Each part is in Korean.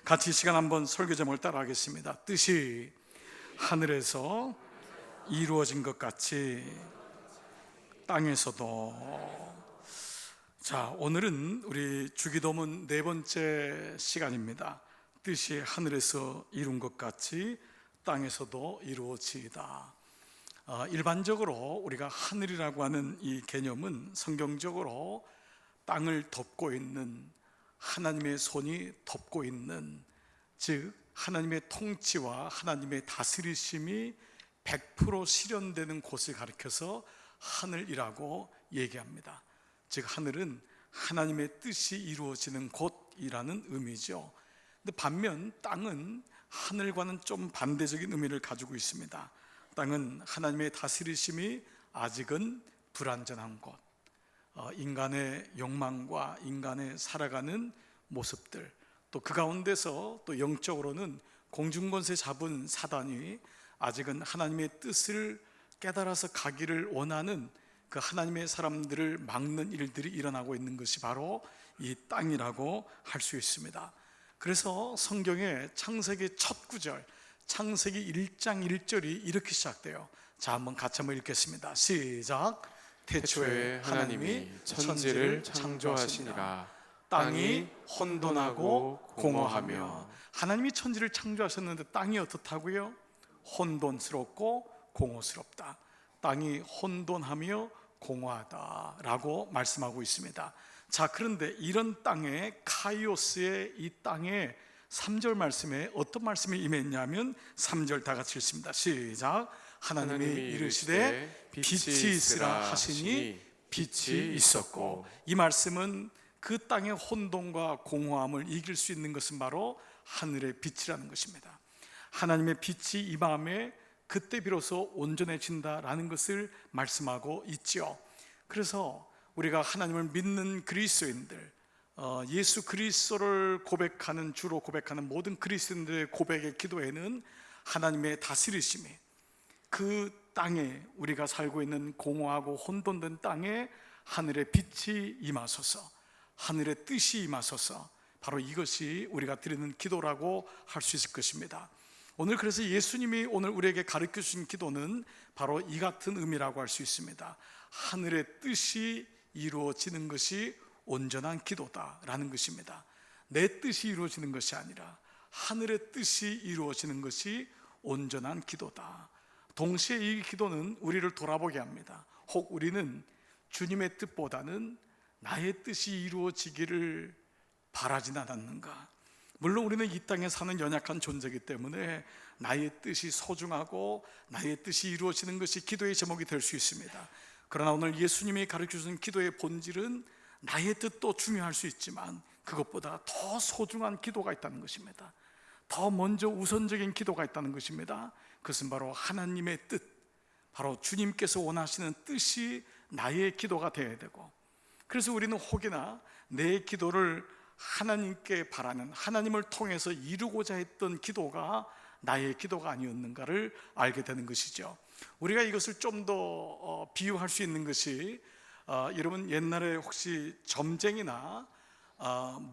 같이 이 시간 한번 설교 제목을 따라하겠습니다. 뜻이 하늘에서 이루어진 것 같이 땅에서도. 자, 오늘은 우리 주기도문 네 번째 시간입니다. 뜻이 하늘에서 이룬 것 같이 땅에서도 이루어지이다. 일반적으로 우리가 하늘이라고 하는 이 개념은 성경적으로 땅을 덮고 있는, 하나님의 손이 덮고 있는, 즉 하나님의 통치와 하나님의 다스리심이 100% 실현되는 곳을 가리켜서 하늘이라고 얘기합니다. 즉 하늘은 하나님의 뜻이 이루어지는 곳이라는 의미죠. 근데 반면 땅은 하늘과는 좀 반대적인 의미를 가지고 있습니다. 땅은 하나님의 다스리심이 아직은 불완전한 곳, 인간의 욕망과 인간의 살아가는 모습들, 또 그 가운데서 또 영적으로는 공중권세 잡은 사단이 아직은 하나님의 뜻을 깨달아서 가기를 원하는 그 하나님의 사람들을 막는 일들이 일어나고 있는 것이 바로 이 땅이라고 할 수 있습니다. 그래서 성경의 창세기 첫 구절, 창세기 1장 1절이 이렇게 시작돼요. 자, 한번 같이 한번 읽겠습니다. 시작. 태초에 하나님이 천지를 창조하시니라. 땅이 혼돈하고 공허하며. 하나님이 천지를 창조하셨는데 땅이 어떻다고요? 혼돈스럽고 공허스럽다. 땅이 혼돈하며 공허하다라고 말씀하고 있습니다. 자, 그런데 이런 땅에, 카이오스의 이 땅에 3절 말씀에 어떤 말씀이 임했냐면 3절 다 같이 읽습니다. 시작. 하나님이 이르시되 빛이 있으라 하시니 빛이 있었고. 이 말씀은 그 땅의 혼돈과 공허함을 이길 수 있는 것은 바로 하늘의 빛이라는 것입니다. 하나님의 빛이 이 밤에 그때 비로소 온전해진다라는 것을 말씀하고 있죠. 그래서 우리가 하나님을 믿는 그리스도인들, 예수 그리스도를 고백하는, 주로 고백하는 모든 그리스도인들의 고백의 기도에는 하나님의 다스리심이, 그 땅에, 우리가 살고 있는 공허하고 혼돈된 땅에 하늘의 빛이 임하소서, 하늘의 뜻이 임하소서, 바로 이것이 우리가 드리는 기도라고 할 수 있을 것입니다. 오늘 그래서 예수님이 오늘 우리에게 가르쳐 주신 기도는 바로 이 같은 의미라고 할 수 있습니다. 하늘의 뜻이 이루어지는 것이 온전한 기도다라는 것입니다. 내 뜻이 이루어지는 것이 아니라 하늘의 뜻이 이루어지는 것이 온전한 기도다. 동시에 이 기도는 우리를 돌아보게 합니다. 혹 우리는 주님의 뜻보다는 나의 뜻이 이루어지기를 바라진 않았는가? 물론 우리는 이 땅에 사는 연약한 존재이기 때문에 나의 뜻이 소중하고 나의 뜻이 이루어지는 것이 기도의 제목이 될 수 있습니다. 그러나 오늘 예수님이 가르쳐주신 기도의 본질은 나의 뜻도 중요할 수 있지만 그것보다 더 소중한 기도가 있다는 것입니다. 더 먼저 우선적인 기도가 있다는 것입니다. 그것은 바로 하나님의 뜻, 바로 주님께서 원하시는 뜻이 나의 기도가 되어야 되고, 그래서 우리는 혹여나 내 기도를 하나님께 바라는, 하나님을 통해서 이루고자 했던 기도가 나의 기도가 아니었는가를 알게 되는 것이죠. 우리가 이것을 좀 더 비유할 수 있는 것이, 여러분 옛날에 혹시 점쟁이나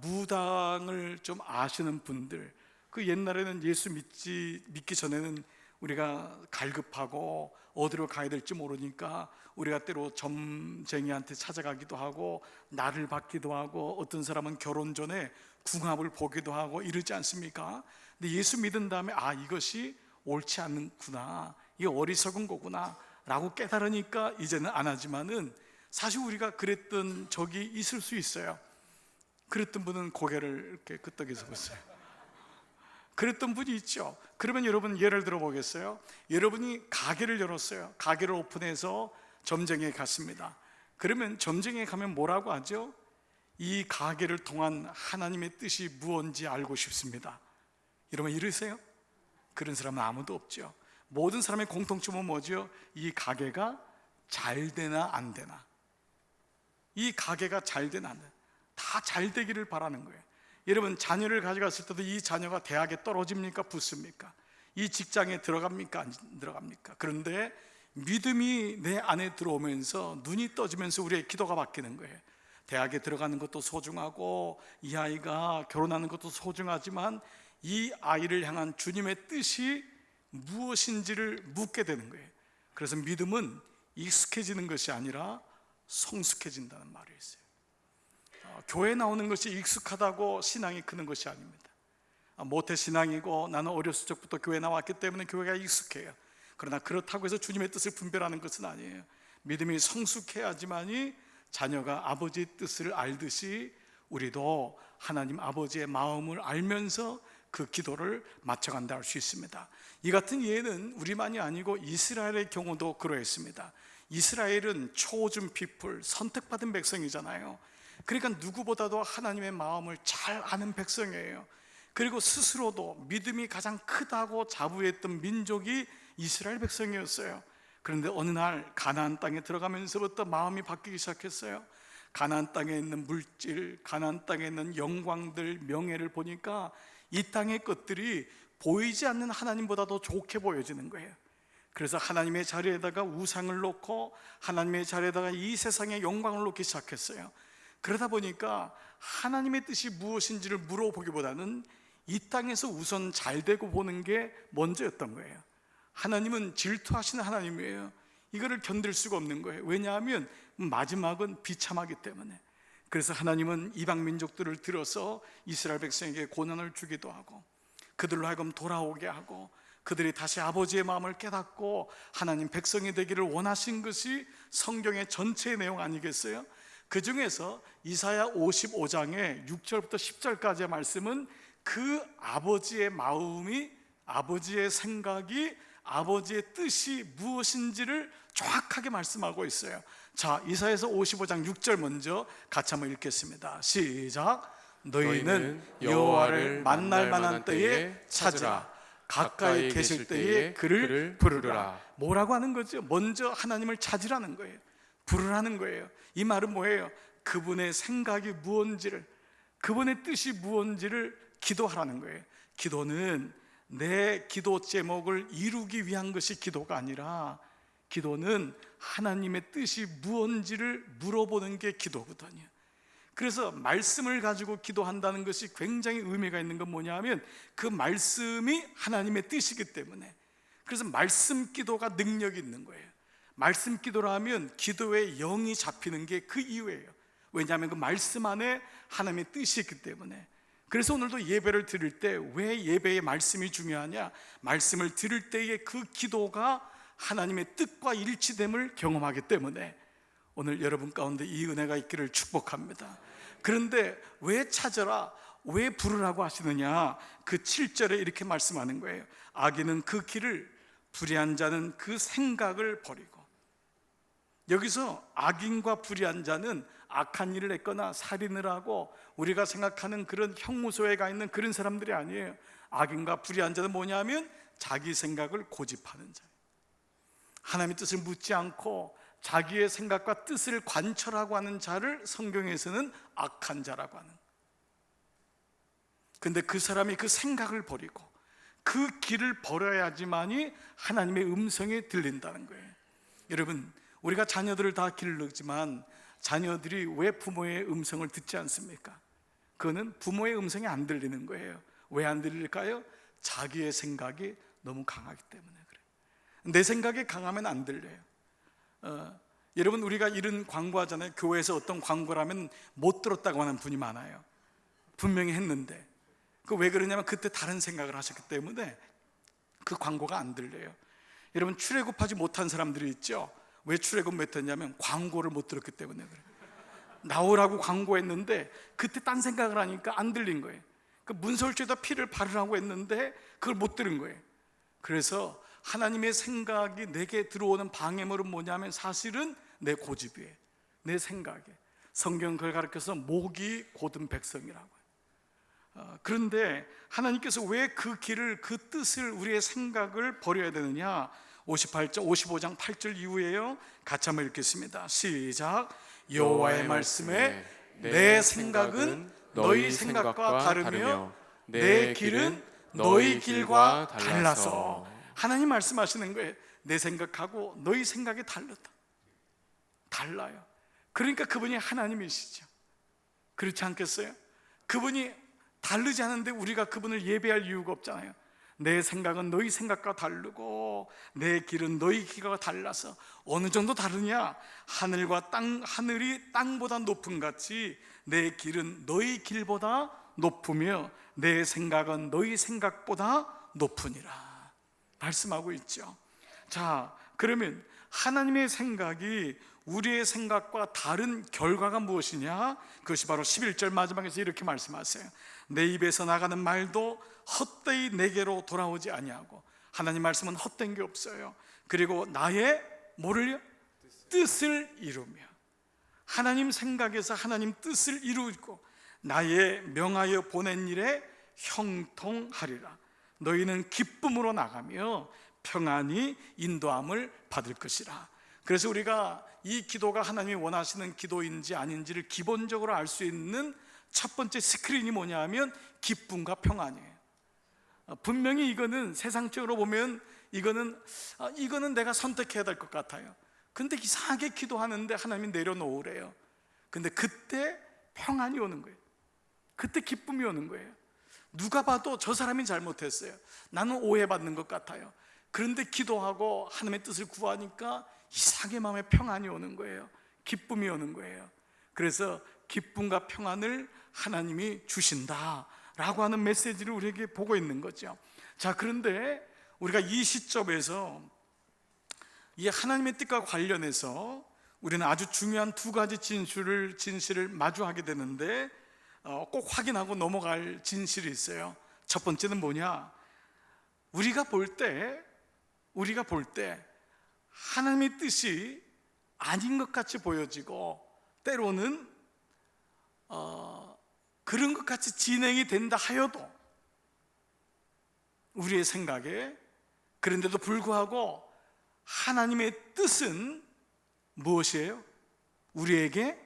무당을 좀 아시는 분들, 그 옛날에는 예수 믿기 전에는 우리가 갈급하고 어디로 가야 될지 모르니까 우리가 때로 점쟁이한테 찾아가기도 하고 날을 받기도 하고 어떤 사람은 결혼 전에 궁합을 보기도 하고 이러지 않습니까? 근데 예수 믿은 다음에 이것이 옳지 않구나, 이게 어리석은 거구나 라고 깨달으니까 이제는 안 하지만은, 사실 우리가 그랬던 적이 있을 수 있어요. 그랬던 분은 고개를 이렇게 끄덕여서 보세요. 그랬던 분이 있죠. 그러면 여러분 예를 들어 보겠어요? 여러분이 가게를 열었어요. 가게를 오픈해서 점쟁이에 갔습니다. 그러면 점쟁이에 가면 뭐라고 하죠? 이 가게를 통한 하나님의 뜻이 무엇인지 알고 싶습니다. 여러분 이러세요? 그런 사람은 아무도 없죠. 모든 사람의 공통점은 뭐죠? 이 가게가 잘 되나 안 되나, 이 가게가 잘 되나 안 되나, 다 잘 되기를 바라는 거예요. 여러분 자녀를 가져갔을 때도 이 자녀가 대학에 떨어집니까? 붙습니까? 이 직장에 들어갑니까? 안 들어갑니까? 그런데 믿음이 내 안에 들어오면서 눈이 떠지면서 우리의 기도가 바뀌는 거예요. 대학에 들어가는 것도 소중하고 이 아이가 결혼하는 것도 소중하지만 이 아이를 향한 주님의 뜻이 무엇인지를 묻게 되는 거예요. 그래서 믿음은 익숙해지는 것이 아니라 성숙해진다는 말이 있어요. 교회 나오는 것이 익숙하다고 신앙이 크는 것이 아닙니다. 모태신앙이고 나는 어렸을 적부터 교회 나왔기 때문에 교회가 익숙해요. 그러나 그렇다고 해서 주님의 뜻을 분별하는 것은 아니에요. 믿음이 성숙해야지만이 자녀가 아버지의 뜻을 알듯이 우리도 하나님 아버지의 마음을 알면서 그 기도를 맞춰간다 할 수 있습니다. 이 같은 예는 우리만이 아니고 이스라엘의 경우도 그러했습니다. 이스라엘은 chosen people, 선택받은 백성이잖아요. 그러니까 누구보다도 하나님의 마음을 잘 아는 백성이에요. 그리고 스스로도 믿음이 가장 크다고 자부했던 민족이 이스라엘 백성이었어요. 그런데 어느 날 가나안 땅에 들어가면서부터 마음이 바뀌기 시작했어요. 가나안 땅에 있는 물질, 가나안 땅에 있는 영광들, 명예를 보니까 이 땅의 것들이 보이지 않는 하나님보다도 좋게 보여지는 거예요. 그래서 하나님의 자리에다가 우상을 놓고 하나님의 자리에다가 이 세상의 영광을 놓기 시작했어요. 그러다 보니까 하나님의 뜻이 무엇인지를 물어보기보다는 이 땅에서 우선 잘 되고 보는 게 먼저였던 거예요. 하나님은 질투하시는 하나님이에요. 이거를 견딜 수가 없는 거예요. 왜냐하면 마지막은 비참하기 때문에. 그래서 하나님은 이방 민족들을 들어서 이스라엘 백성에게 고난을 주기도 하고 그들로 하여금 돌아오게 하고 그들이 다시 아버지의 마음을 깨닫고 하나님 백성이 되기를 원하신 것이 성경의 전체의 내용 아니겠어요? 그 중에서 이사야 55장의 6절부터 10절까지의 말씀은 그 아버지의 마음이, 아버지의 생각이, 아버지의 뜻이 무엇인지를 정확하게 말씀하고 있어요. 자, 이사야서 55장 6절 먼저 같이 한번 읽겠습니다. 시작. 너희는 여호와를 만날 만한 때에 찾으라. 가까이 계실 때에 그를 부르라. 뭐라고 하는 거죠? 먼저 하나님을 찾으라는 거예요. 부르라는 거예요. 이 말은 뭐예요? 그분의 생각이 무엇인지를, 그분의 뜻이 무엇인지를 기도하라는 거예요. 기도는 내 기도 제목을 이루기 위한 것이 기도가 아니라 기도는 하나님의 뜻이 무엇인지를 물어보는 게 기도거든요. 그래서 말씀을 가지고 기도한다는 것이 굉장히 의미가 있는 건 뭐냐 하면 그 말씀이 하나님의 뜻이기 때문에, 그래서 말씀 기도가 능력이 있는 거예요. 말씀 기도라 하면 기도의 영이 잡히는 게 그 이유예요. 왜냐하면 그 말씀 안에 하나님의 뜻이 있기 때문에. 그래서 오늘도 예배를 드릴 때 왜 예배의 말씀이 중요하냐? 말씀을 들을 때의 그 기도가 하나님의 뜻과 일치됨을 경험하기 때문에 오늘 여러분 가운데 이 은혜가 있기를 축복합니다. 그런데 왜 찾아라, 왜 부르라고 하시느냐? 그 7절에 이렇게 말씀하는 거예요. 악인은 그 길을, 불의한 자는 그 생각을 버리고. 여기서 악인과 불의한 자는 악한 일을 했거나 살인을 하고 우리가 생각하는 그런 형무소에 가 있는 그런 사람들이 아니에요. 악인과 불의한 자는 뭐냐면 자기 생각을 고집하는 자예요. 하나님의 뜻을 묻지 않고 자기의 생각과 뜻을 관철하고 하는 자를 성경에서는 악한 자라고 하는. 근데 그 사람이 그 생각을 버리고 그 길을 버려야지만이 하나님의 음성이 들린다는 거예요. 여러분, 우리가 자녀들을 다 기르지만 자녀들이 왜 부모의 음성을 듣지 않습니까? 그거는 부모의 음성이 안 들리는 거예요. 왜 안 들릴까요? 자기의 생각이 너무 강하기 때문에 그래요. 내 생각이 강하면 안 들려요. 여러분, 우리가 이런 광고하잖아요. 교회에서 어떤 광고를 하면 못 들었다고 하는 분이 많아요. 분명히 했는데 그 왜 그러냐면 그때 다른 생각을 하셨기 때문에 그 광고가 안 들려요. 여러분, 출애굽하지 못한 사람들이 있죠. 왜 출애굽 못했냐면 광고를 못 들었기 때문에 그래요. 나오라고 광고했는데 그때 딴 생각을 하니까 안 들린 거예요. 그 문설주에다 피를 바르라고 했는데 그걸 못 들은 거예요. 그래서 하나님의 생각이 내게 들어오는 방해물은 뭐냐면 사실은 내 고집이에요. 내 생각에. 성경은 그걸 가르쳐서 목이 곧은 백성이라고요. 그런데 하나님께서 왜 그 길을, 그 뜻을, 우리의 생각을 버려야 되느냐? 55장 8절 이후에요. 같이 한번 읽겠습니다. 시작. 여호와의 말씀에 내 생각은 너희 생각과 다르며 내 길은 너희 길과 달라서. 하나님 말씀하시는 거예요. 내 생각하고 너희 생각이 달라요. 그러니까 그분이 하나님이시죠. 그렇지 않겠어요? 그분이 다르지 않은데 우리가 그분을 예배할 이유가 없잖아요. 내 생각은 너희 생각과 다르고 내 길은 너희 길과 달라서 어느 정도 다르냐? 하늘과 땅, 하늘이 땅보다 높음 같이 내 길은 너희 길보다 높으며 내 생각은 너희 생각보다 높으니라 말씀하고 있죠. 자, 그러면 하나님의 생각이 우리의 생각과 다른 결과가 무엇이냐? 그것이 바로 11절 마지막에서 이렇게 말씀하세요. 내 입에서 나가는 말도 헛되이 내게로 돌아오지 아니하고, 하나님 말씀은 헛된 게 없어요. 그리고 나의 뭐를요? 뜻을 이루며, 하나님 생각에서 하나님 뜻을 이루고 나의 명하여 보낸 일에 형통하리라. 너희는 기쁨으로 나가며 평안히 인도함을 받을 것이라. 그래서 우리가 이 기도가 하나님이 원하시는 기도인지 아닌지를 기본적으로 알 수 있는 첫 번째 스크린이 뭐냐 하면 기쁨과 평안이에요. 분명히 이거는 세상적으로 보면 이거는 내가 선택해야 될 것 같아요. 근데 이상하게 기도하는데 하나님이 내려놓으래요. 근데 그때 평안이 오는 거예요. 그때 기쁨이 오는 거예요. 누가 봐도 저 사람이 잘못했어요. 나는 오해받는 것 같아요. 그런데 기도하고 하나님의 뜻을 구하니까 이상하게 마음에 평안이 오는 거예요. 기쁨이 오는 거예요. 그래서 기쁨과 평안을 하나님이 주신다라고 하는 메시지를 우리에게 보고 있는 거죠. 자, 그런데 우리가 이 시점에서 이 하나님의 뜻과 관련해서 우리는 아주 중요한 두 가지 진실을 마주하게 되는데 꼭 확인하고 넘어갈 진실이 있어요. 첫 번째는 뭐냐? 우리가 볼 때 하나님의 뜻이 아닌 것 같이 보여지고 때로는 그런 것 같이 진행이 된다 하여도 우리의 생각에, 그런데도 불구하고 하나님의 뜻은 무엇이에요? 우리에게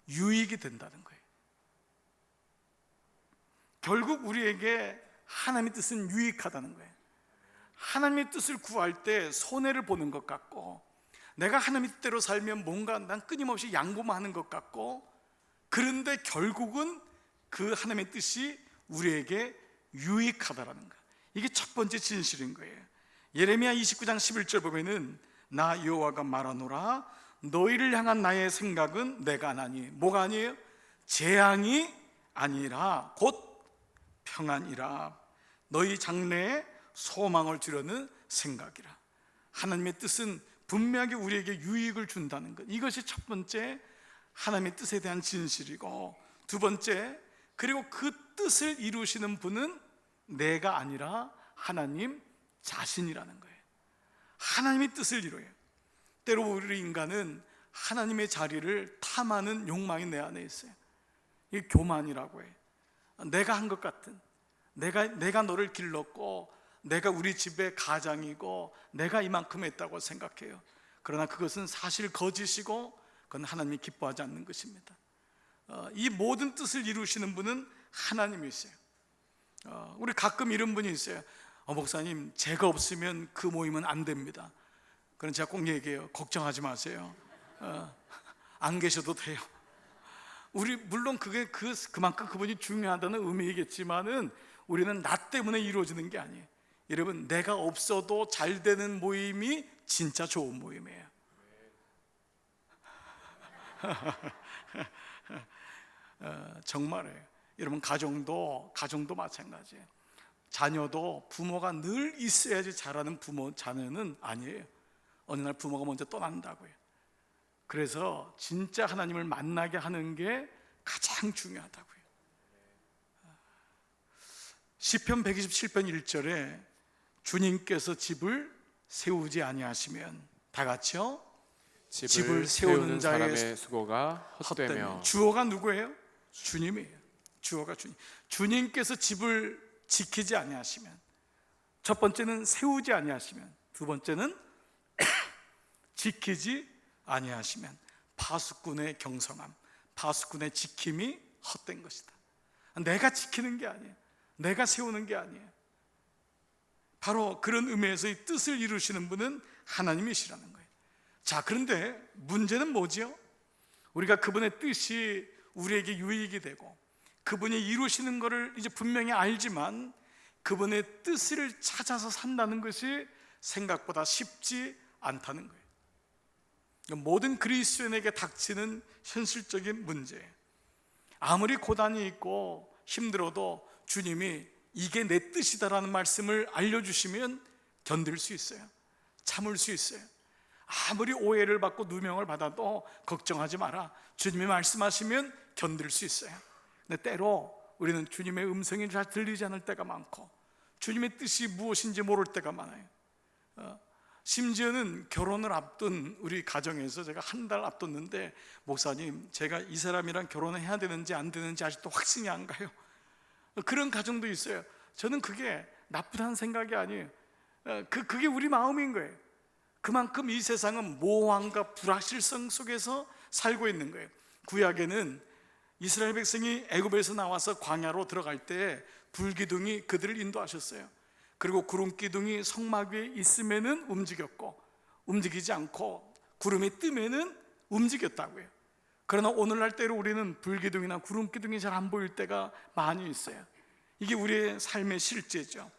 유익이 된다는 거예요. 결국 우리에게 하나님의 뜻은 유익하다는 거예요. 하나님의 뜻을 구할 때 손해를 보는 것 같고, 내가 하나님의 뜻대로 살면 뭔가 난 끊임없이 양보만 하는 것 같고, 그런데 결국은 그 하나님의 뜻이 우리에게 유익하다라는 거예요. 이게 첫 번째 진실인 거예요. 예레미야 29장 11절 보면은 나 여호와가 말하노라 너희를 향한 나의 생각은 내가 아나니, 뭐가 아니에요? 재앙이 아니라 곧 평안이라, 너희 장래에 소망을 주려는 생각이라. 하나님의 뜻은 분명하게 우리에게 유익을 준다는 것, 이것이 첫 번째 하나님의 뜻에 대한 진실이고, 두 번째, 그리고 그 뜻을 이루시는 분은 내가 아니라 하나님 자신이라는 거예요. 하나님의 뜻을 이루어요. 때로 우리 인간은 하나님의 자리를 탐하는 욕망이 내 안에 있어요. 이게 교만이라고 해요. 내가 한 것 같은, 내가 너를 길렀고 내가 우리 집의 가장이고 내가 이만큼 했다고 생각해요. 그러나 그것은 사실 거짓이고 그건 하나님이 기뻐하지 않는 것입니다. 이 모든 뜻을 이루시는 분은 하나님이세요. 우리 가끔 이런 분이 있어요. 목사님, 제가 없으면 그 모임은 안 됩니다. 그럼 제가 꼭 얘기해요. 걱정하지 마세요. 안 계셔도 돼요. 우리 물론 그만큼 그분이 중요하다는 의미이겠지만은 우리는 나 때문에 이루어지는 게 아니에요. 여러분, 내가 없어도 잘 되는 모임이 진짜 좋은 모임이에요. 정말이에요. 여러분, 가정도 마찬가지예요. 자녀도 부모가 늘 있어야지 자라는 자녀는 아니에요. 어느 날 부모가 먼저 떠난다고요. 그래서 진짜 하나님을 만나게 하는 게 가장 중요하다고요. 시편 127편 1절에 주님께서 집을 세우지 아니하시면, 다 같이요, 집을 세우는 자의 수고가 헛되며. 주어가 누구예요? 주님이에요. 주어가 주님. 주님께서 집을 지키지 아니하시면, 첫 번째는 세우지 아니하시면, 두 번째는 지키지 아니하시면 파수꾼의 경성함, 파수꾼의 지킴이 헛된 것이다. 내가 지키는 게 아니에요. 내가 세우는 게 아니에요. 바로 그런 의미에서 이 뜻을 이루시는 분은 하나님이시라는 거예요. 자, 그런데 문제는 뭐지요? 우리가 그분의 뜻이 우리에게 유익이 되고 그분이 이루시는 것을 이제 분명히 알지만 그분의 뜻을 찾아서 산다는 것이 생각보다 쉽지 않다는 거예요. 모든 그리스도인에게 닥치는 현실적인 문제, 아무리 고난이 있고 힘들어도 주님이 이게 내 뜻이다라는 말씀을 알려주시면 견딜 수 있어요. 참을 수 있어요. 아무리 오해를 받고 누명을 받아도 걱정하지 마라, 주님이 말씀하시면 견딜 수 있어요. 근데 때로 우리는 주님의 음성이 잘 들리지 않을 때가 많고 주님의 뜻이 무엇인지 모를 때가 많아요. 심지어는 결혼을 앞둔 우리 가정에서 제가 한 달 앞뒀는데, 목사님 제가 이 사람이랑 결혼을 해야 되는지 안 되는지 아직도 확신이 안 가요. 그런 가정도 있어요. 저는 그게 나쁘다는 생각이 아니에요. 그게 우리 마음인 거예요. 그만큼 이 세상은 모호함과 불확실성 속에서 살고 있는 거예요. 구약에는 이스라엘 백성이 애굽에서 나와서 광야로 들어갈 때 불기둥이 그들을 인도하셨어요. 그리고 구름기둥이 성막 위에 있으면은 움직였고, 움직이지 않고 구름이 뜨면은 움직였다고요. 그러나 오늘날 때로 우리는 불기둥이나 구름기둥이 잘 안 보일 때가 많이 있어요. 이게 우리의 삶의 실제죠.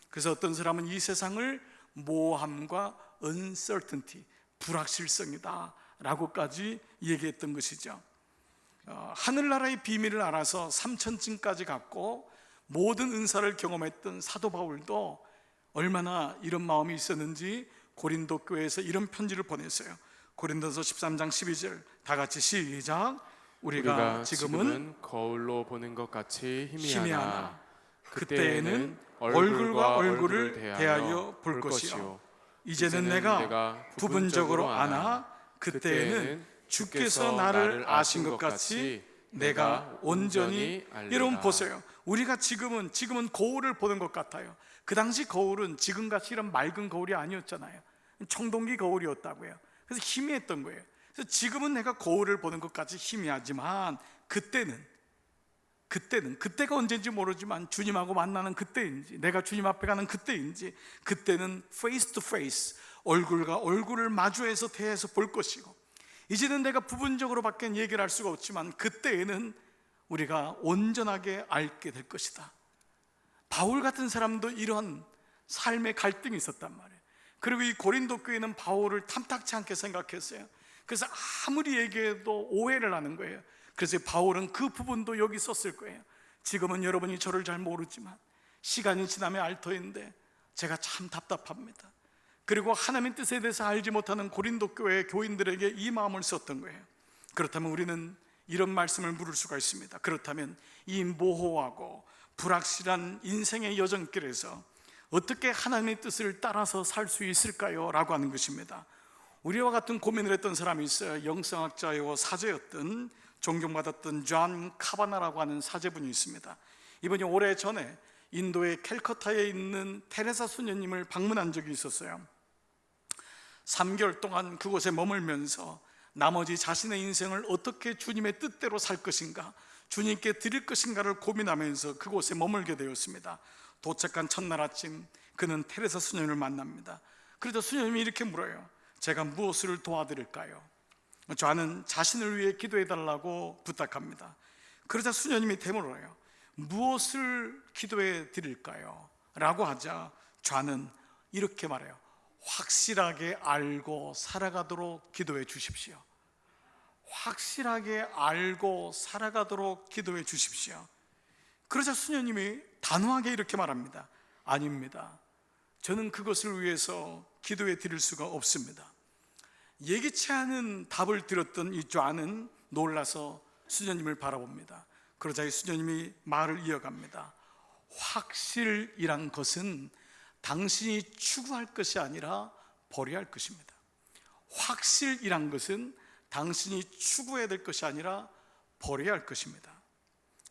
그래서 어떤 사람은 이 세상을 모호함과 uncertainty, 불확실성이다 라고까지 얘기했던 것이죠. 하늘나라의 비밀을 알아서 3천층까지 갔고 모든 은사를 경험했던 사도 바울도 얼마나 이런 마음이 있었는지 고린도 교회에서 이런 편지를 보냈어요. 고린도서 13장 12절 다 같이 시작. 우리가 지금은 거울로 보는 것 같이 희미하나 그때에는 얼굴과 얼굴을 대하여 볼 것이요 이제는 내가 부분적으로 아나 그때에는 주께서 나를 아신 것 같이 내가 온전히 알리라. 여러분 보세요. 우리가 지금은 거울을 보는 것 같아요. 그 당시 거울은 지금같이 이런 맑은 거울이 아니었잖아요. 청동기 거울이었다고요. 그래서 희미했던 거예요. 그래서 지금은 내가 거울을 보는 것 같이 희미하지만 그때가 언제인지 모르지만 주님하고 만나는 그때인지 내가 주님 앞에 가는 그때인지 그때는 face to face, 얼굴과 얼굴을 마주해서 대해서 볼 것이고, 이제는 내가 부분적으로 밖에 얘기를 할 수가 없지만 그때에는 우리가 온전하게 알게 될 것이다. 바울 같은 사람도 이런 삶의 갈등이 있었단 말이에요. 그리고 이 고린도 교회는 바울을 탐탁치 않게 생각했어요. 그래서 아무리 얘기해도 오해를 하는 거예요. 그래서 바울은 그 부분도 여기 썼을 거예요. 지금은 여러분이 저를 잘 모르지만 시간이 지나면 알 터인데 제가 참 답답합니다. 그리고 하나님의 뜻에 대해서 알지 못하는 고린도 교회 교인들에게 이 마음을 썼던 거예요. 그렇다면 우리는 이런 말씀을 물을 수가 있습니다. 그렇다면 이 모호하고 불확실한 인생의 여정길에서 어떻게 하나님의 뜻을 따라서 살 수 있을까요? 라고 하는 것입니다. 우리와 같은 고민을 했던 사람이 있어요. 영성학자요 사제였던, 존경받았던 존 카바나라고 하는 사제분이 있습니다. 이분이 오래전에 인도의 캘커타에 있는 테레사 수녀님을 방문한 적이 있었어요. 3개월 동안 그곳에 머물면서 나머지 자신의 인생을 어떻게 주님의 뜻대로 살 것인가, 주님께 드릴 것인가를 고민하면서 그곳에 머물게 되었습니다. 도착한 첫날 아침 그는 테레사 수녀님을 만납니다. 그래서 수녀님이 이렇게 물어요. 제가 무엇을 도와드릴까요? 저는 자신을 위해 기도해 달라고 부탁합니다. 그러자 수녀님이 되물어요. 무엇을 기도해 드릴까요? 라고 하자 저는 이렇게 말해요. 확실하게 알고 살아가도록 기도해 주십시오. 확실하게 알고 살아가도록 기도해 주십시오. 그러자 수녀님이 단호하게 이렇게 말합니다. 아닙니다. 저는 그것을 위해서 기도해 드릴 수가 없습니다. 예기치 않은 답을 들었던 이 존은 놀라서 수녀님을 바라봅니다. 그러자 이 수녀님이 말을 이어갑니다. 확실이란 것은 당신이 추구할 것이 아니라 버려야 할 것입니다. 확실이란 것은 당신이 추구해야 될 것이 아니라 버려야 할 것입니다.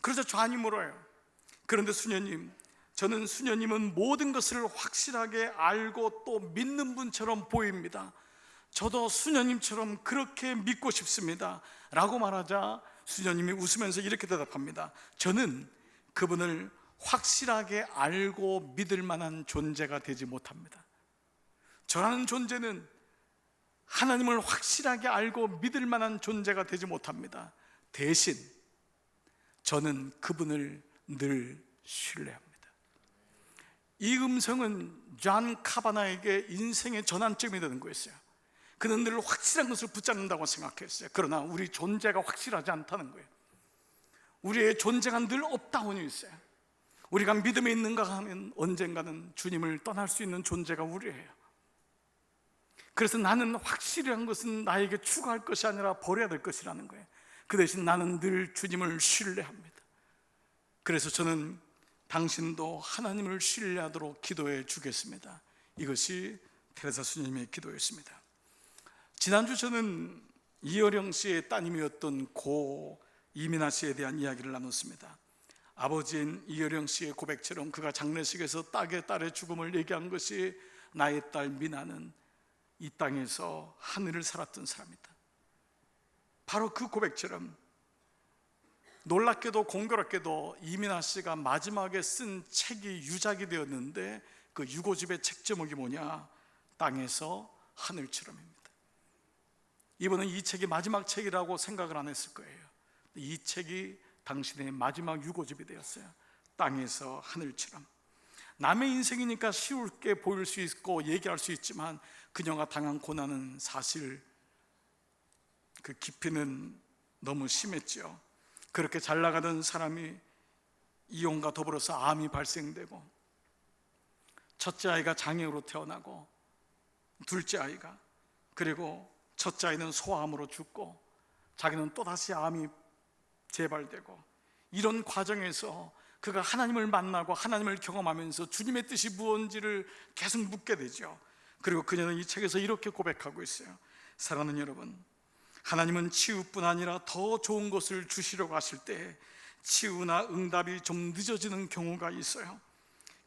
그래서 존이 물어요. 그런데 수녀님, 저는 수녀님은 모든 것을 확실하게 알고 또 믿는 분처럼 보입니다. 저도 수녀님처럼 그렇게 믿고 싶습니다 라고 말하자 수녀님이 웃으면서 이렇게 대답합니다. 저는 그분을 확실하게 알고 믿을 만한 존재가 되지 못합니다. 저라는 존재는 하나님을 확실하게 알고 믿을 만한 존재가 되지 못합니다. 대신 저는 그분을 늘 신뢰합니다. 이 음성은 존 카바나에게 인생의 전환점이 되는 거였어요. 그는 늘 확실한 것을 붙잡는다고 생각했어요. 그러나 우리 존재가 확실하지 않다는 거예요. 우리의 존재가 늘 업다운이 있어요. 우리가 믿음에 있는가 하면 언젠가는 주님을 떠날 수 있는 존재가 우리예요. 그래서 나는 확실한 것은 나에게 추구할 것이 아니라 버려야 될 것이라는 거예요. 그 대신 나는 늘 주님을 신뢰합니다. 그래서 저는 당신도 하나님을 신뢰하도록 기도해 주겠습니다. 이것이 테레사 수녀님의 기도였습니다. 지난주 저는 이어령 씨의 따님이었던 고 이민아 씨에 대한 이야기를 나눴습니다. 아버지인 이어령 씨의 고백처럼 그가 장례식에서 딸의 죽음을 얘기한 것이 나의 딸 미나는 이 땅에서 하늘을 살았던 사람이다. 바로 그 고백처럼 놀랍게도 공교롭게도 이민아 씨가 마지막에 쓴 책이 유작이 되었는데 그 유고집의 책 제목이 뭐냐? 땅에서 하늘처럼입니다. 이분은 이 책이 마지막 책이라고 생각을 안 했을 거예요. 이 책이 당신의 마지막 유고집이 되었어요. 땅에서 하늘처럼. 남의 인생이니까 쉬울게 보일 수 있고 얘기할 수 있지만 그녀가 당한 고난은 사실 그 깊이는 너무 심했죠. 그렇게 잘 나가던 사람이 이혼과 더불어서 암이 발생되고 첫째 아이가 장애우로 태어나고 둘째 아이가, 그리고 첫째 아이는 소아암으로 죽고 자기는 또다시 암이 재발되고, 이런 과정에서 그가 하나님을 만나고 하나님을 경험하면서 주님의 뜻이 무엇인지를 계속 묻게 되죠. 그리고 그녀는 이 책에서 이렇게 고백하고 있어요. 사랑하는 여러분, 하나님은 치유뿐 아니라 더 좋은 것을 주시려고 하실 때 치유나 응답이 좀 늦어지는 경우가 있어요.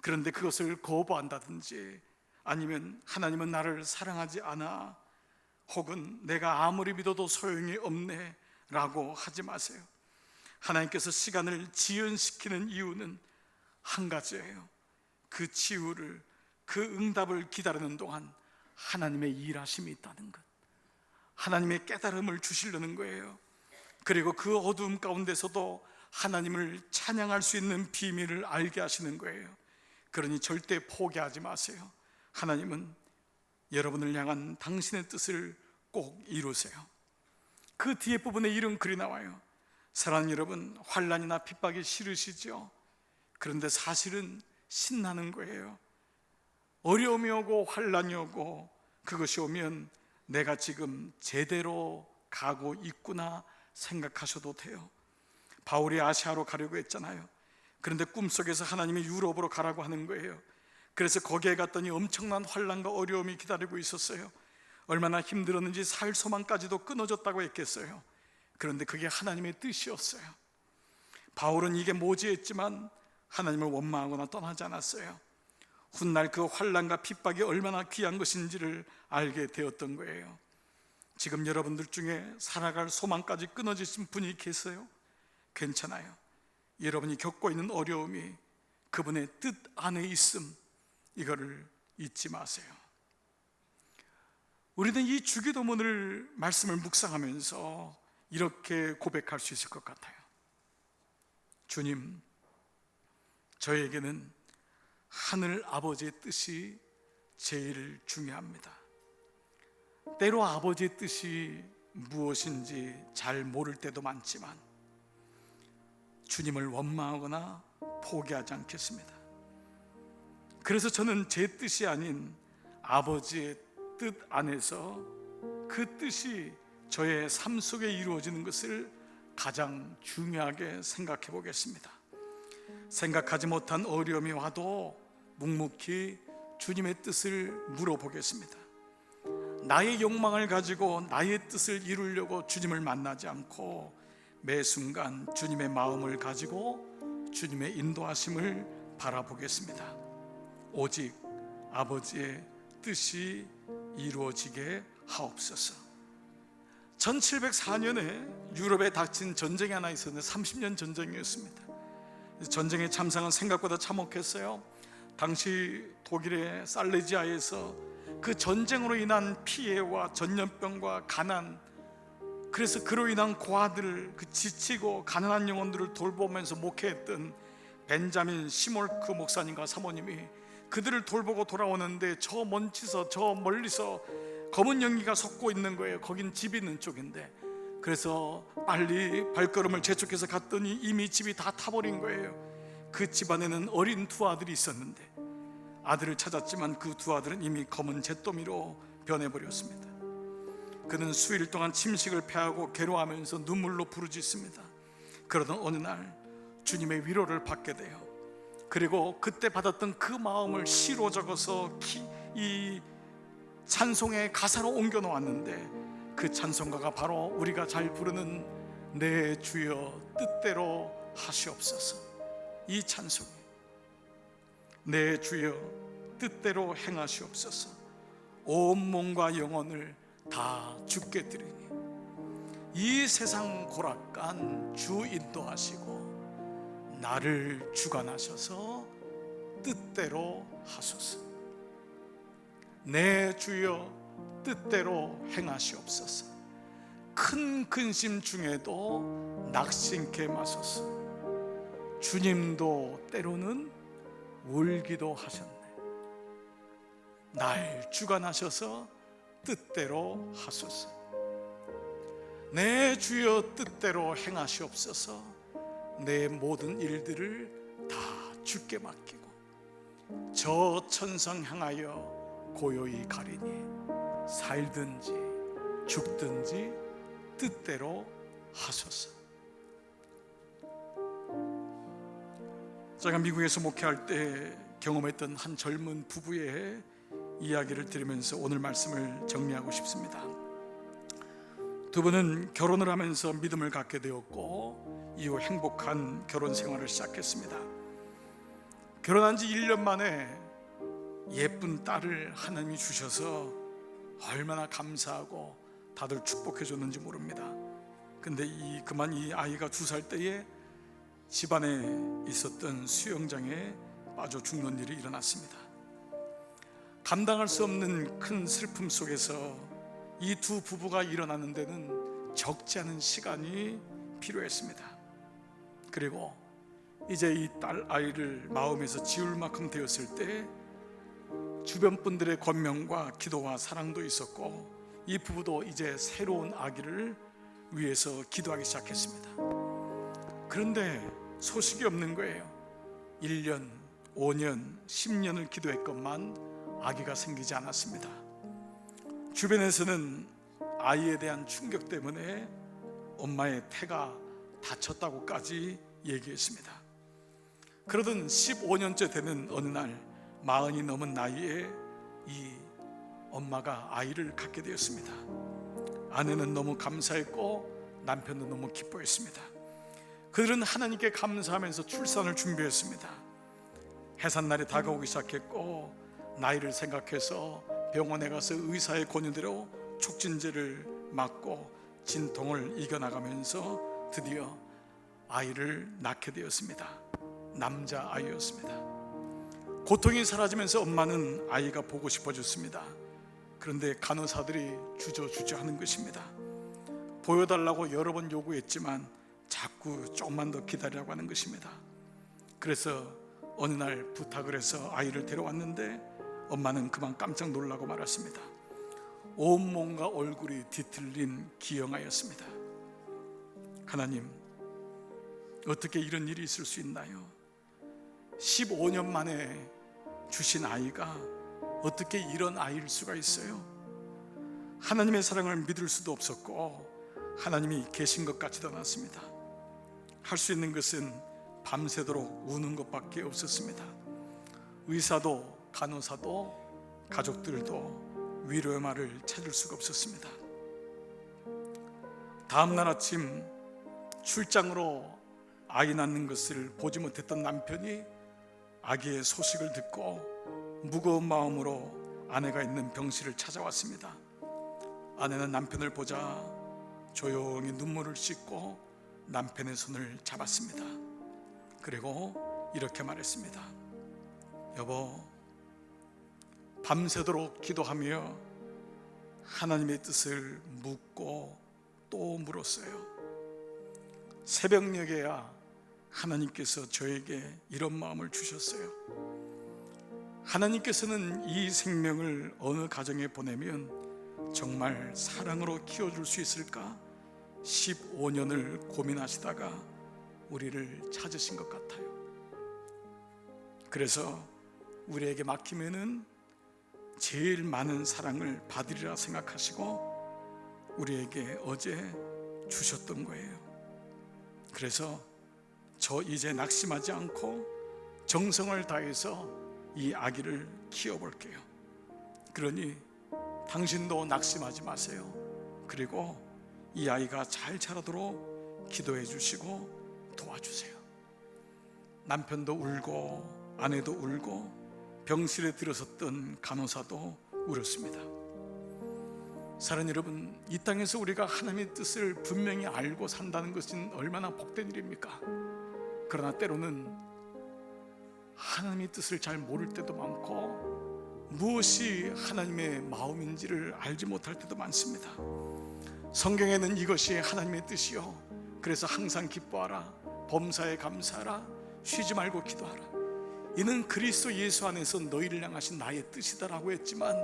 그런데 그것을 거부한다든지 아니면 하나님은 나를 사랑하지 않아, 혹은 내가 아무리 믿어도 소용이 없네 라고 하지 마세요. 하나님께서 시간을 지연시키는 이유는 한 가지예요. 그 치유를, 그 응답을 기다리는 동안 하나님의 일하심이 있다는 것, 하나님의 깨달음을 주시려는 거예요. 그리고 그 어두움 가운데서도 하나님을 찬양할 수 있는 비밀을 알게 하시는 거예요. 그러니 절대 포기하지 마세요. 하나님은 여러분을 향한 당신의 뜻을 꼭 이루세요. 그 뒤에 부분에 이런 글이 나와요. 사랑하는 여러분, 환난이나 핍박이 싫으시죠? 그런데 사실은 신나는 거예요. 어려움이 오고 환난이 오고 그것이 오면 내가 지금 제대로 가고 있구나 생각하셔도 돼요. 바울이 아시아로 가려고 했잖아요. 그런데 꿈속에서 하나님이 유럽으로 가라고 하는 거예요. 그래서 거기에 갔더니 엄청난 환난과 어려움이 기다리고 있었어요. 얼마나 힘들었는지 살 소망까지도 끊어졌다고 했겠어요. 그런데 그게 하나님의 뜻이었어요. 바울은 이게 모지했지만 하나님을 원망하거나 떠나지 않았어요. 훗날 그 환난과 핍박이 얼마나 귀한 것인지를 알게 되었던 거예요. 지금 여러분들 중에 살아갈 소망까지 끊어지신 분이 계세요? 괜찮아요. 여러분이 겪고 있는 어려움이 그분의 뜻 안에 있음, 이거를 잊지 마세요. 우리는 이 주기도문을 말씀을 묵상하면서 이렇게 고백할 수 있을 것 같아요. 주님, 저에게는 하늘 아버지의 뜻이 제일 중요합니다. 때로 아버지의 뜻이 무엇인지 잘 모를 때도 많지만 주님을 원망하거나 포기하지 않겠습니다. 그래서 저는 제 뜻이 아닌 아버지의 뜻 안에서 그 뜻이 저의 삶 속에 이루어지는 것을 가장 중요하게 생각해 보겠습니다. 생각하지 못한 어려움이 와도 묵묵히 주님의 뜻을 물어보겠습니다. 나의 욕망을 가지고 나의 뜻을 이루려고 주님을 만나지 않고 매 순간 주님의 마음을 가지고 주님의 인도하심을 바라보겠습니다. 오직 아버지의 뜻이 이루어지게 하옵소서. 1704년에 유럽에 닥친 전쟁이 하나 있었는데 30년 전쟁이었습니다. 전쟁의 참상은 생각보다 참혹했어요. 당시 독일의 살레지아에서 그 전쟁으로 인한 피해와 전염병과 가난, 그래서 그로 인한 고아들을, 그 지치고 가난한 영혼들을 돌보면서 목회했던 벤자민 시몰크 목사님과 사모님이 그들을 돌보고 돌아오는데 저 먼지서, 저 멀리서 검은 연기가 솟고 있는 거예요. 거긴 집 있는 쪽인데. 그래서 빨리 발걸음을 재촉해서 갔더니 이미 집이 다 타버린 거예요. 그 집안에는 어린 두 아들이 있었는데 아들을 찾았지만 그 두 아들은 이미 검은 잿더미로 변해버렸습니다. 그는 수일 동안 침식을 패하고 괴로워하면서 눈물로 부르짖습니다. 그러던 어느 날 주님의 위로를 받게 돼요. 그리고 그때 받았던 그 마음을 시로 적어서 이 찬송의 가사로 옮겨 놓았는데, 그 찬송가가 바로 우리가 잘 부르는 내 주여 뜻대로 하시옵소서. 이 찬송이 내 주여 뜻대로 행하시옵소서. 온 몸과 영혼을 다 주께 드리니 이 세상 고락간 주 인도하시고 나를 주관하셔서 뜻대로 하소서. 내 주여 뜻대로 행하시옵소서. 큰 근심 중에도 낙심케 마소서. 주님도 때로는 울기도 하셨네. 날 주관하셔서 뜻대로 하소서. 내 주여 뜻대로 행하시옵소서. 내 모든 일들을 다 주께 맡기고 저 천성 향하여 고요히 가리니 살든지 죽든지 뜻대로 하소서. 제가 미국에서 목회할 때 경험했던 한 젊은 부부의 이야기를 들으면서 오늘 말씀을 정리하고 싶습니다. 두 분은 결혼을 하면서 믿음을 갖게 되었고 이후 행복한 결혼 생활을 시작했습니다. 결혼한 지 1년 만에 예쁜 딸을 하나님이 주셔서 얼마나 감사하고 다들 축복해 줬는지 모릅니다. 근데 그만 이 아이가 2살 때에 집안에 있었던 수영장에 빠져 죽는 일이 일어났습니다. 감당할 수 없는 큰 슬픔 속에서 이 두 부부가 일어나는 데는 적지 않은 시간이 필요했습니다. 그리고 이제 이 딸 아이를 마음에서 지울 만큼 되었을 때 주변 분들의 권면과 기도와 사랑도 있었고 이 부부도 이제 새로운 아기를 위해서 기도하기 시작했습니다. 그런데 소식이 없는 거예요. 1년, 5년, 10년을 기도했건만 아기가 생기지 않았습니다. 주변에서는 아이에 대한 충격 때문에 엄마의 태가 다쳤다고까지 얘기했습니다. 그러던 15년째 되는 어느 날 40이 넘은 나이에 이 엄마가 아이를 갖게 되었습니다. 아내는 너무 감사했고 남편도 너무 기뻐했습니다. 그들은 하나님께 감사하면서 출산을 준비했습니다. 해산날이 다가오기 시작했고 나이를 생각해서 병원에 가서 의사의 권유대로 촉진제를 맞고 진통을 이겨나가면서 드디어 아이를 낳게 되었습니다. 남자아이였습니다. 고통이 사라지면서 엄마는 아이가 보고 싶어졌습니다. 그런데 간호사들이 주저주저 하는 것입니다. 보여달라고 여러 번 요구했지만 자꾸 조금만 더 기다리라고 하는 것입니다. 그래서 어느 날 부탁을 해서 아이를 데려왔는데 엄마는 그만 깜짝 놀라고 말았습니다. 온몸과 얼굴이 뒤틀린 기형아였습니다. 하나님, 어떻게 이런 일이 있을 수 있나요? 15년 만에 주신 아이가 어떻게 이런 아이일 수가 있어요? 하나님의 사랑을 믿을 수도 없었고 하나님이 계신 것 같지도 않았습니다. 할 수 있는 것은 밤새도록 우는 것밖에 없었습니다. 의사도 간호사도 가족들도 위로의 말을 찾을 수가 없었습니다. 다음 날 아침 출장으로 아이 낳는 것을 보지 못했던 남편이 아기의 소식을 듣고 무거운 마음으로 아내가 있는 병실을 찾아왔습니다. 아내는 남편을 보자 조용히 눈물을 씻고 남편의 손을 잡았습니다. 그리고 이렇게 말했습니다. 여보, 밤새도록 기도하며 하나님의 뜻을 묻고 또 물었어요. 새벽녘에야 하나님께서 저에게 이런 마음을 주셨어요. 하나님께서는 이 생명을 어느 가정에 보내면 정말 사랑으로 키워줄 수 있을까 15년을 고민하시다가 우리를 찾으신 것 같아요. 그래서 우리에게 맡기면은 제일 많은 사랑을 받으리라 생각하시고 우리에게 어제 주셨던 거예요. 그래서 저 이제 낙심하지 않고 정성을 다해서 이 아기를 키워볼게요. 그러니 당신도 낙심하지 마세요. 그리고 이 아이가 잘 자라도록 기도해 주시고 도와주세요. 남편도 울고 아내도 울고 병실에 들어섰던 간호사도 울었습니다. 사랑하는 여러분, 이 땅에서 우리가 하나님의 뜻을 분명히 알고 산다는 것은 얼마나 복된 일입니까? 그러나 때로는 하나님의 뜻을 잘 모를 때도 많고 무엇이 하나님의 마음인지를 알지 못할 때도 많습니다. 성경에는 이것이 하나님의 뜻이요, 그래서 항상 기뻐하라, 범사에 감사하라, 쉬지 말고 기도하라, 이는 그리스도 예수 안에서 너희를 향하신 나의 뜻이다라고 했지만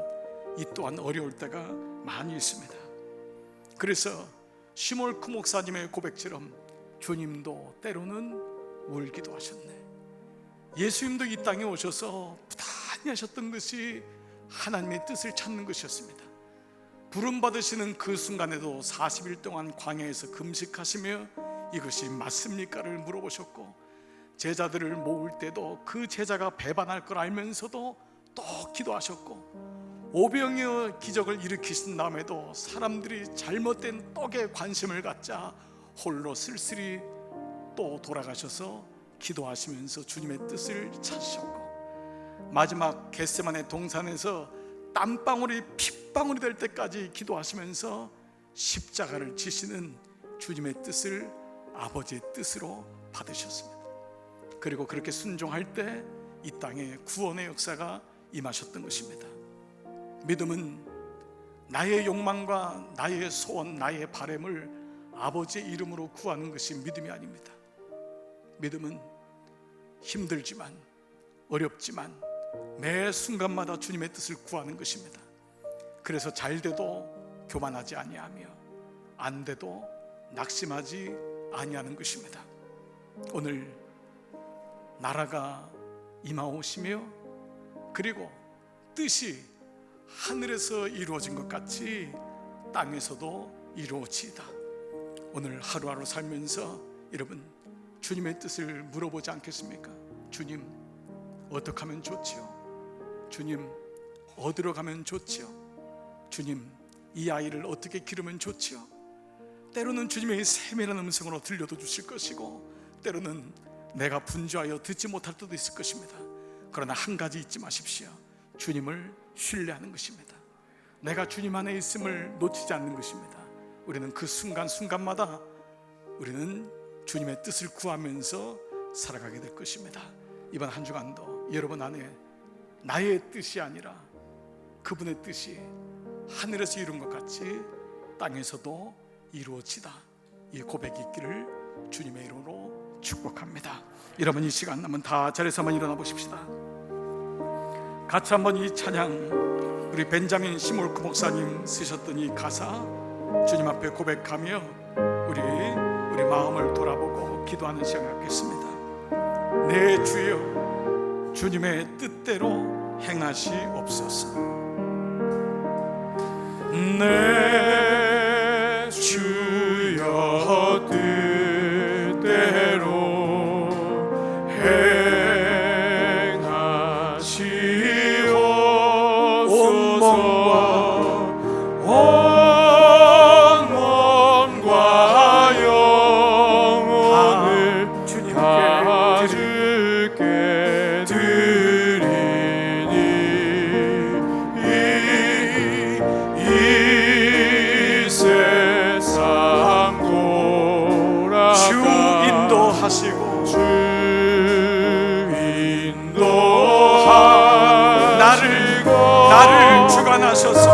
이 또한 어려울 때가 많이 있습니다. 그래서 시몰크 목사님의 고백처럼 주님도 때로는 울기도 하셨네. 예수님도 이 땅에 오셔서 부단히 하셨던 것이 하나님의 뜻을 찾는 것이었습니다. 부름 받으시는 그 순간에도 40일 동안 광야에서 금식하시며 이것이 맞습니까를 물어보셨고, 제자들을 모을 때도 그 제자가 배반할 걸 알면서도 또 기도하셨고, 오병이어 기적을 일으키신 다음에도 사람들이 잘못된 떡에 관심을 갖자 홀로 쓸쓸히 또 돌아가셔서 기도하시면서 주님의 뜻을 찾으셨고, 마지막 겟세마네 동산에서 땀방울이 핏방울이 될 때까지 기도하시면서 십자가를 지시는 주님의 뜻을 아버지의 뜻으로 받으셨습니다. 그리고 그렇게 순종할 때 이 땅에 구원의 역사가 임하셨던 것입니다. 믿음은 나의 욕망과 나의 소원, 나의 바램을 아버지의 이름으로 구하는 것이 믿음이 아닙니다. 믿음은 힘들지만 어렵지만 매 순간마다 주님의 뜻을 구하는 것입니다. 그래서 잘 돼도 교만하지 아니하며 안 돼도 낙심하지 아니하는 것입니다. 오늘 나라가 임하오시며 그리고 뜻이 하늘에서 이루어진 것 같이 땅에서도 이루어지이다. 오늘 하루하루 살면서 여러분 주님의 뜻을 물어보지 않겠습니까? 주님, 어떻게 하면 좋지요? 주님, 어디로 가면 좋지요? 주님, 이 아이를 어떻게 기르면 좋지요? 때로는 주님의 세밀한 음성으로 들려도 주실 것이고, 때로는 내가 분주하여 듣지 못할 때도 있을 것입니다. 그러나 한 가지 잊지 마십시오. 주님을 신뢰하는 것입니다. 내가 주님 안에 있음을 놓치지 않는 것입니다. 우리는 그 순간순간마다 우리는 주님의 뜻을 구하면서 살아가게 될 것입니다. 이번 한 주간도 여러분 안에 나의 뜻이 아니라 그분의 뜻이 하늘에서 이룬 것 같이 땅에서도 이루어지다, 이 고백이 있기를 주님의 이름으로 축복합니다. 여러분 이 시간 한번 다 자리에서 한번 일어나 보십시다. 같이 한번 이 찬양, 우리 벤자민 시몰크 목사님 쓰셨던 이 가사 주님 앞에 고백하며 우리 마음을 돌아보고 기도하는 시간 갖겠습니다. 내 주여, 주님의 뜻대로 행하시옵소서. 내 주여 뜻대로 나를 주관하셔서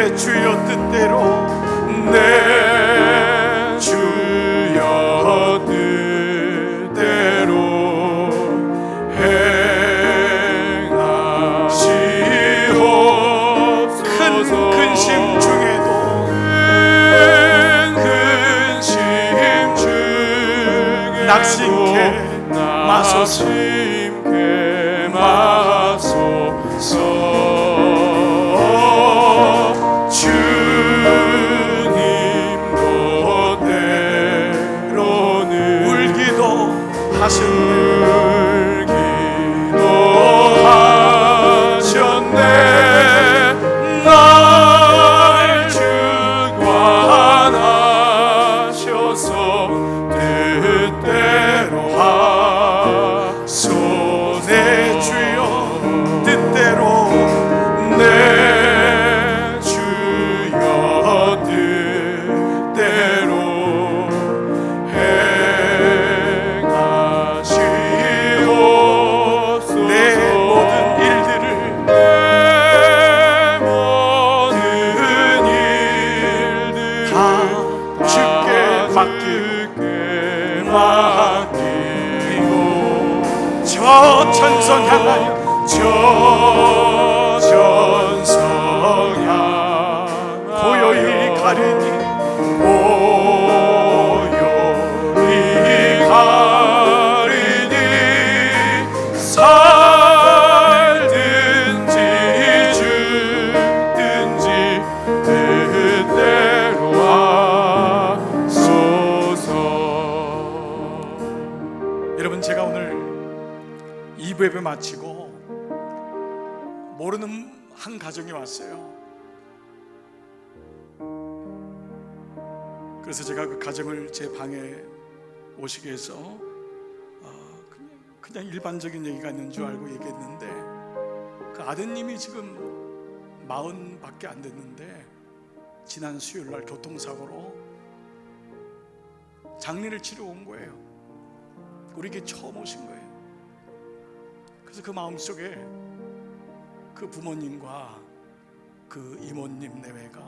내 주여 뜻대로 내 주여 뜻대로 행하시옵소서. 큰 근심 중에도 낙심케 마소서. 주님도 때로는 울기도 하셨네. 울기도 하셨네. 날 주관하셔서 뜻대로 하소서. 내 주여 뜻대로 내 주여 뜻대로 행하시옵소서. 내 모든 일들을 내 모든 일들 다 주께 맡기고 저 천성 향하여 고요히 가리니 살든지 죽든지 뜻대로 하소서. 여러분, 제가 오늘 2부 예배 마치고 모르는 한 가정이 왔어요. 그래서 제가 그 가정을 제 방에 오시게 해서 그냥 일반적인 얘기가 있는 줄 알고 얘기했는데, 그 아드님이 지금 40밖에 안 됐는데 지난 수요일 날 교통사고로 장례를 치러 온 거예요. 우리에게 처음 오신 거예요. 그래서 그 마음속에 그 부모님과 그 이모님 내외가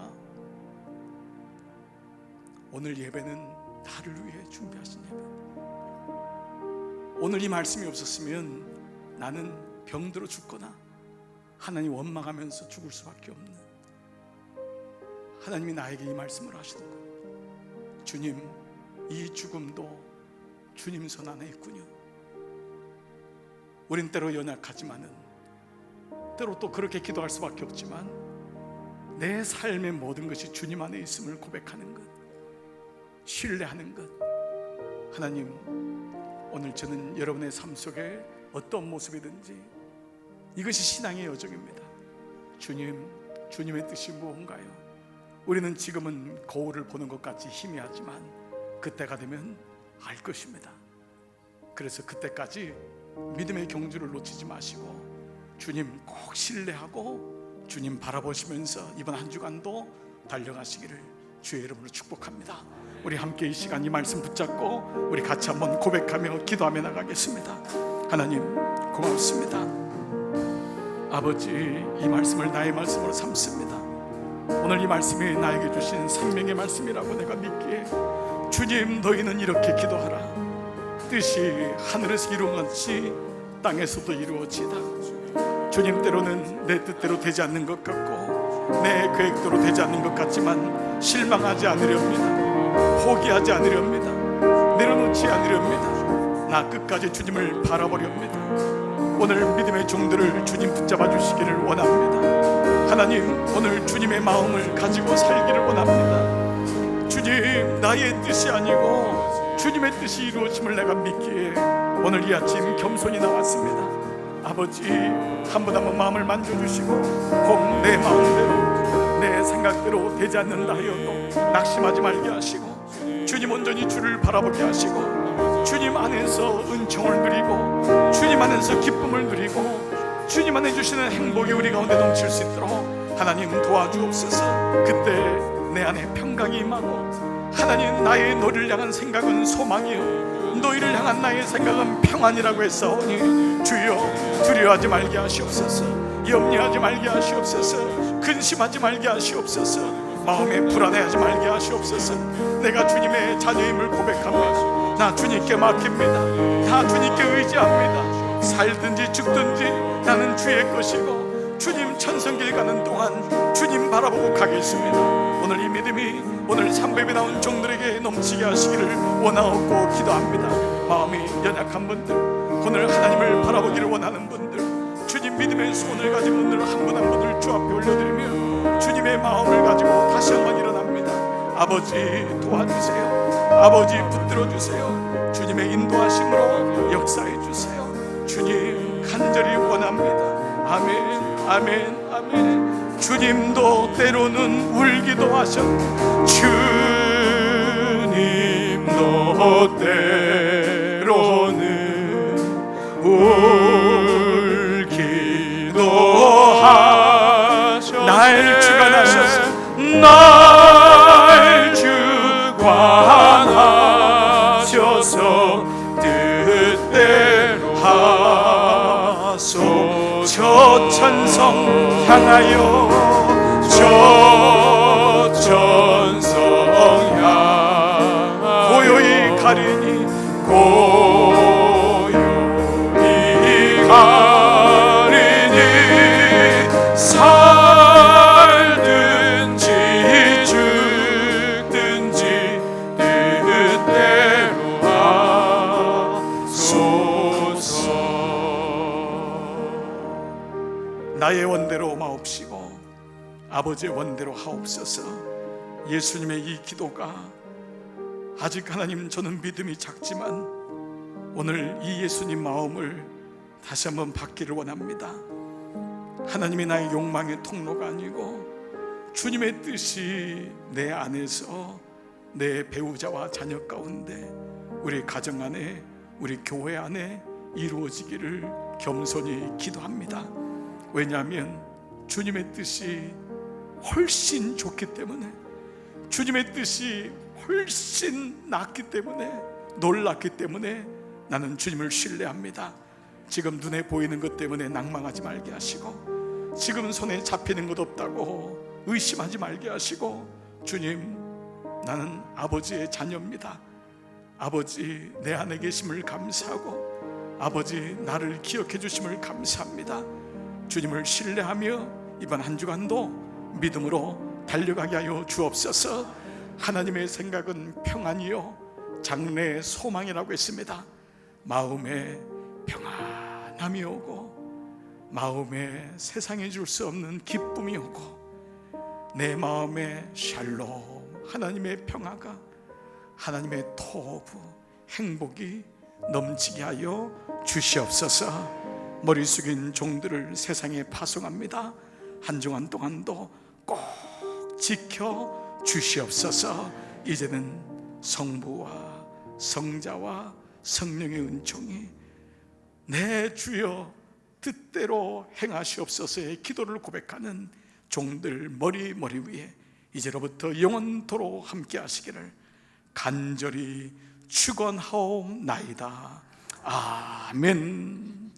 오늘 예배는 나를 위해 준비하신 예배, 오늘 이 말씀이 없었으면 나는 병들어 죽거나 하나님 원망하면서 죽을 수밖에 없는, 하나님이 나에게 이 말씀을 하시는 거예요. 주님, 이 죽음도 주님 손 안에 있군요. 우린 때로 연약하지만은, 때로 또 그렇게 기도할 수밖에 없지만, 내 삶의 모든 것이 주님 안에 있음을 고백하는 것, 신뢰하는 것. 하나님, 오늘 저는 여러분의 삶 속에 어떤 모습이든지 이것이 신앙의 여정입니다. 주님, 주님의 뜻이 무언가요? 우리는 지금은 거울을 보는 것 같이 희미하지만 그때가 되면 알 것입니다. 그래서 그때까지 믿음의 경주를 놓치지 마시고 주님 꼭 신뢰하고 주님 바라보시면서 이번 한 주간도 달려가시기를 주의 이름으로 축복합니다. 우리 함께 이 시간 이 말씀 붙잡고 우리 같이 한번 고백하며 기도하며 나가겠습니다. 하나님 고맙습니다. 아버지, 이 말씀을 나의 말씀으로 삼습니다. 오늘 이 말씀이 나에게 주신 생명의 말씀이라고 내가 믿기에, 주님, 너희는 이렇게 기도하라. 뜻이 하늘에서 이루어졌지 땅에서도 이루어지다. 주님, 때로는 내 뜻대로 되지 않는 것 같고 내 계획대로 되지 않는 것 같지만 실망하지 않으렵니다. 포기하지 않으렵니다. 내려놓지 않으렵니다. 나 끝까지 주님을 바라보렵니다. 오늘 믿음의 종들을 주님 붙잡아 주시기를 원합니다. 하나님, 오늘 주님의 마음을 가지고 살기를 원합니다. 주님, 나의 뜻이 아니고 주님의 뜻이 이루어짐을 내가 믿기에 오늘 이 아침 겸손히 나왔습니다. 아버지, 한 분 한 분 마음을 만져주시고 혹 내 마음대로 내 생각대로 되지 않는다 하여도 낙심하지 말게 하시고 주님 온전히 주를 바라보게 하시고 주님 안에서 은총을 누리고 주님 안에서 기쁨을 누리고 주님 안에 주시는 행복이 우리 가운데 넘칠 수 있도록 하나님 도와주옵소서. 그때 내 안에 평강이 임하고 하나님, 나의 너를 향한 생각은 소망이요 너희를 향한 나의 생각은 평안이라고 했사오니 주여 두려워하지 말게 하시옵소서. 염려하지 말게 하시옵소서. 근심하지 말게 하시옵소서. 마음에 불안해하지 말게 하시옵소서. 내가 주님의 자녀임을 고백합니다. 나 주님께 맡깁니다. 나 주님께 의지합니다. 살든지 죽든지 나는 주의 것이고 주님 천성길 가는 동안 주님 바라보고 가겠습니다. 오늘 이 믿음이 오늘 삼배에 나온 종들에게 넘치게 하시기를 원하옵고 기도합니다. 마음이 연약한 분들, 오늘 하나님을 바라보기를 원하는 분들, 주님 믿음의 소원을 가진 분들 한 분 한 분을 주 앞에 올려드리며 주님의 마음을 가지고 다시 한번 일어납니다. 아버지 도와주세요. 아버지 붙들어 주세요. 주님의 인도하심으로 역사해 주세요. 주님 간절히 원합니다. 아멘, 아멘, 아멘. 주님도 때로는 울기도 하셨고 주님도 때로는 울기도 하셨네. 날 주관하셔서 날 주관하셔서 뜻대로 하소서. 저 천성 향하여 저 천성 향하여 고요히 가리니 고요히 가리니 살든지 죽든지 뜻대로 하소서. 나의 원대로 마옵시고 아버지의 원대로 하옵소서. 예수님의 이 기도가 아직 하나님 저는 믿음이 작지만 오늘 이 예수님 마음을 다시 한번 받기를 원합니다. 하나님이 나의 욕망의 통로가 아니고 주님의 뜻이 내 안에서 내 배우자와 자녀 가운데 우리 가정 안에 우리 교회 안에 이루어지기를 겸손히 기도합니다. 왜냐하면 주님의 뜻이 훨씬 좋기 때문에, 주님의 뜻이 훨씬 낫기 때문에, 놀랍기 때문에 나는 주님을 신뢰합니다. 지금 눈에 보이는 것 때문에 낭망하지 말게 하시고, 지금 손에 잡히는 것 없다고 의심하지 말게 하시고, 주님 나는 아버지의 자녀입니다. 아버지 내 안에 계심을 감사하고 아버지 나를 기억해 주심을 감사합니다. 주님을 신뢰하며 이번 한 주간도 믿음으로 달려가게 하여 주옵소서. 하나님의 생각은 평안이요 장래의 소망이라고 했습니다. 마음에 평안함이 오고 마음에 세상에 줄 수 없는 기쁨이 오고 내 마음에 샬롬 하나님의 평화가 하나님의 토부 행복이 넘치게 하여 주시옵소서. 머리 숙인 종들을 세상에 파송합니다. 한 주간 동안도 꼭 지켜 주시옵소서. 이제는 성부와 성자와 성령의 은총이 내 주여 뜻대로 행하시옵소서의 기도를 고백하는 종들 머리 위에 이제로부터 영원토록 함께 하시기를 간절히 축원하옵나이다. 아멘.